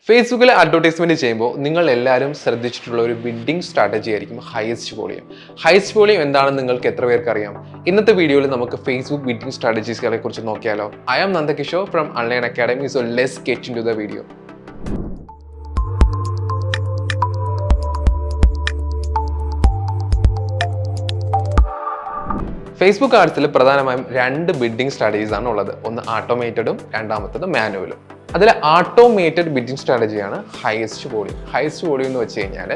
ഫേസ്ബുക്കിൽ അഡ്വർടൈസ്മെന്റ് ചെയ്യുമ്പോൾ നിങ്ങൾ എല്ലാവരും ശ്രദ്ധിച്ചിട്ടുള്ള ഒരു ബിഡ്ഡിംഗ് സ്ട്രാറ്റജി ആയിരിക്കും ഹൈസ്റ്റ് വോളിയം. ഹൈസ്റ്റ് വോളിയം എന്താണെന്ന് നിങ്ങൾക്ക് എത്ര പേർക്ക് അറിയാം? ഇന്നത്തെ വീഡിയോയിൽ നമുക്ക് ഫേസ്ബുക്ക് ബിഡ്ഡിംഗ് സ്ട്രാറ്റജീസുകളെ കുറിച്ച് നോക്കിയാലോ. I am Nandakishore from online academy. So let's get into the video. Facebook ആഡ്സിൽ പ്രധാനമായും രണ്ട് ബിഡ്ഡിംഗ് സ്ട്രാറ്റജീസ് ആണ് ഉള്ളത്. ഒന്ന് ഓട്ടോമേറ്റഡും രണ്ടാമത്തത് മാനുവലും. അതിൽ ഓട്ടോമേറ്റഡ് ബിഡ്ഡിംഗ് സ്ട്രാറ്റജിയാണ് ഹയസ്റ്റ് വോളിയം. ഹയസ്റ്റ് വോളിയം എന്ന് വെച്ച് കഴിഞ്ഞാൽ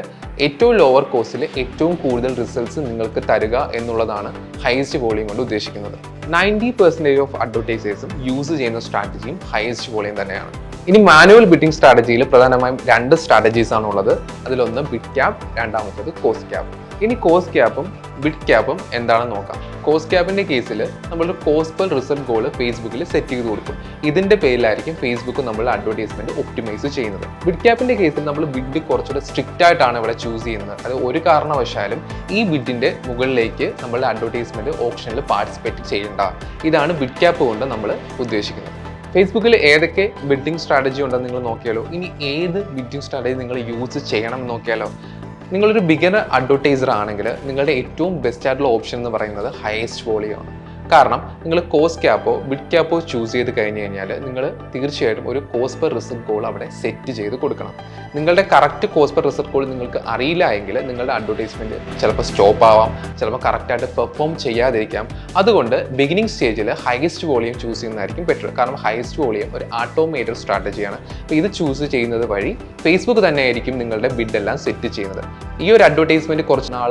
ഏറ്റവും ലോവർ കോസ്റ്റിൽ ഏറ്റവും കൂടുതൽ റിസൾട്ട്സ് നിങ്ങൾക്ക് തരിക എന്നുള്ളതാണ് ഹയസ്റ്റ് വോളിയം കൊണ്ട് ഉദ്ദേശിക്കുന്നത്. 90% ഓഫ് അഡ്വർടൈസേഴ്സും യൂസ് ചെയ്യുന്ന സ്ട്രാറ്റജിയും ഹയസ്റ്റ് വോളിയം തന്നെയാണ്. ഇനി മാനുവൽ ബിഡ്ഡിംഗ് സ്ട്രാറ്റജിയിൽ പ്രധാനമായും രണ്ട് സ്ട്രാറ്റജീസ് ആണ് ഉള്ളത്. അതിലൊന്ന് ബിഡ് ക്യാപ്പ്, രണ്ടാമത്തത് കോസ്റ്റ് ക്യാപ്പ്. ഇനി കോസ്റ്റ് ക്യാപ്പും ബിഡ് ക്യാപ്പും എന്താണെന്ന് നോക്കാം. കോസ്റ്റ് ക്യാപ്പിന്റെ കേസിൽ നമ്മൾ കോസ്റ്റ് പെർ റിസൾട്ട് ഗോൾ ഫേസ്ബുക്കിൽ സെറ്റ് ചെയ്ത് കൊടുക്കും. ഇതിന്റെ പേരിലായിരിക്കും ഫേസ്ബുക്ക് നമ്മൾ അഡ്വർടൈസ്മെന്റ് ഒപ്റ്റിമൈസ് ചെയ്യുന്നത്. ബിഡ് ക്യാപ്പിന്റെ കേസിൽ നമ്മൾ ബിഡ് കുറച്ചുകൂടെ സ്ട്രിക്റ്റ് ആയിട്ടാണ് ഇവിടെ ചൂസ് ചെയ്യുന്നത്. അത് ഒരു കാരണവശാലും ഈ ബിഡിന്റെ മുകളിലേക്ക് നമ്മൾ അഡ്വർടൈസ്മെന്റ് ഓപ്ഷനിൽ പാർട്ടിസിപ്പേറ്റ് ചെയ്യേണ്ട. ഇതാണ് ബിഡ് ക്യാപ്പ് കൊണ്ട് നമ്മൾ ഉദ്ദേശിക്കുന്നത്. ഫേസ്ബുക്കിൽ ഏതൊക്കെ ബിഡ്ഡിംഗ് സ്ട്രാറ്റജി ഉണ്ടെന്ന് നിങ്ങൾ നോക്കിയാലോ. ഇനി ഏത് ബിഡ്ഡിംഗ് സ്ട്രാറ്റജി നിങ്ങൾ യൂസ് ചെയ്യണം എന്ന് നോക്കിയാലോ. നിങ്ങളൊരു ബിഗിനർ അഡ്വർടൈസർ ആണെങ്കിൽ നിങ്ങളുടെ ഏറ്റവും ബെസ്റ്റ് ആയിട്ടുള്ള ഓപ്ഷൻ എന്ന് പറയുന്നത് ഹയസ്റ്റ് വോളിയം ആണ്. കാരണം നിങ്ങൾ കോസ്റ്റ് ക്യാപ്പോ ബിഡ് ക്യാപ്പോ ചൂസ് ചെയ്ത് കഴിഞ്ഞ് കഴിഞ്ഞാൽ നിങ്ങൾ തീർച്ചയായിട്ടും ഒരു കോസ്റ്റ് പെർ റിസൾട്ട് ഗോൾ അവിടെ സെറ്റ് ചെയ്ത് കൊടുക്കണം. നിങ്ങളുടെ correct cost per result goal നിങ്ങൾക്ക് അറിയില്ല എങ്കിൽ നിങ്ങളുടെ അഡ്വർടൈസ്മെന്റ് ചിലപ്പോൾ സ്റ്റോപ്പ് ആവാം, ചിലപ്പോൾ കറക്റ്റായിട്ട് പെർഫോം ചെയ്യാതിരിക്കാം. അതുകൊണ്ട് ബിഗിനിങ് സ്റ്റേജിൽ ഹയസ്റ്റ് വോളിയം ചൂസ് ചെയ്യുന്നതായിരിക്കും ബെറ്റർ. കാരണം ഹയസ്റ്റ് വോളിയം ഒരു ഓട്ടോമേറ്റഡ് സ്ട്രാറ്റജിയാണ്. അപ്പോൾ ഇത് ചൂസ് ചെയ്യുന്നത് വഴി ഫേസ്ബുക്ക് തന്നെയായിരിക്കും നിങ്ങളുടെ ബിഡ് എല്ലാം സെറ്റ് ചെയ്യുന്നത്. ഈ ഒരു അഡ്വർടൈസ്മെന്റ് കുറച്ച് നാൾ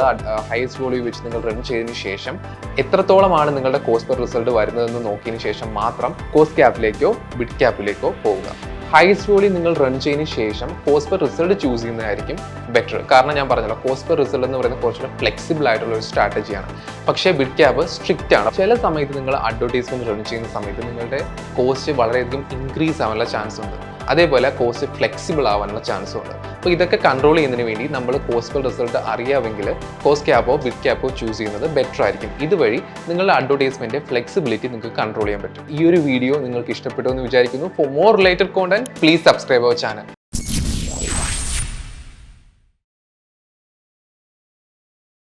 ഹയസ്റ്റ് വോളിയം വെച്ച് നിങ്ങൾ റൺ ചെയ്തതിന് ശേഷം എത്രത്തോളമാണ് നിങ്ങളുടെ കോസ്റ്റ് പെർ റിസൾട്ട് വരുന്നതെന്ന് നോക്കിയതിന് ശേഷം മാത്രം കോസ്റ്റ് ക്യാപ്പിലേക്കോ ബിഡ് ക്യാപ്പിലേക്കോ പോവുക. ഹയസ്റ്റ് വോളിയം നിങ്ങൾ റൺ ചെയ്തതിന് ശേഷം കോസ്റ്റ് പെർ റിസൾട്ട് ചൂസ് ചെയ്യുന്നതായിരിക്കും ബെറ്റർ. കാരണം ഞാൻ പറഞ്ഞല്ലോ, കോസ്റ്റ് പെർ റിസൾട്ട് എന്ന് പറയുന്നത് കുറച്ചുകൂടെ ഫ്ലെക്സിബിൾ ആയിട്ടുള്ള ഒരു സ്ട്രാറ്റജിയാണ്. പക്ഷേ ബിഡ് ക്യാപ്പ് സ്ട്രിക്റ്റ് ആണ്. ചില സമയത്ത് നിങ്ങൾ അഡ്വർടൈസ്മെന്റ് റൺ ചെയ്യുന്ന സമയത്ത് നിങ്ങളുടെ കോസ്റ്റ് വളരെയധികം ഇൻക്രീസ് ആവാനുള്ള ചാൻസ് ഉണ്ട്. അതേപോലെ കോസ്റ്റ് ഫ്ലെക്സിബിൾ ആവാനുള്ള ചാൻസും ഉണ്ട്. അപ്പോൾ ഇതൊക്കെ കൺട്രോൾ ചെയ്യുന്നതിന് വേണ്ടി നമ്മൾ കോസ്റ്റ് പെർ റിസൾട്ട് അറിയാമെങ്കിൽ കോസ്റ്റ് ക്യാപ്പോ ബിഡ് ക്യാപ്പോ ചൂസ് ചെയ്യുന്നത് ബെറ്റർ ആയിരിക്കും. ഇതുവഴി നിങ്ങളുടെ അഡ്വർടൈസ്മെന്റ് ഫ്ലെക്സിബിലിറ്റി നിങ്ങൾക്ക് കൺട്രോൾ ചെയ്യാൻ പറ്റും. ഈ ഒരു വീഡിയോ നിങ്ങൾക്ക് ഇഷ്ടപ്പെട്ടു എന്ന് വിചാരിക്കുന്നു. For more related content please subscribe our channel.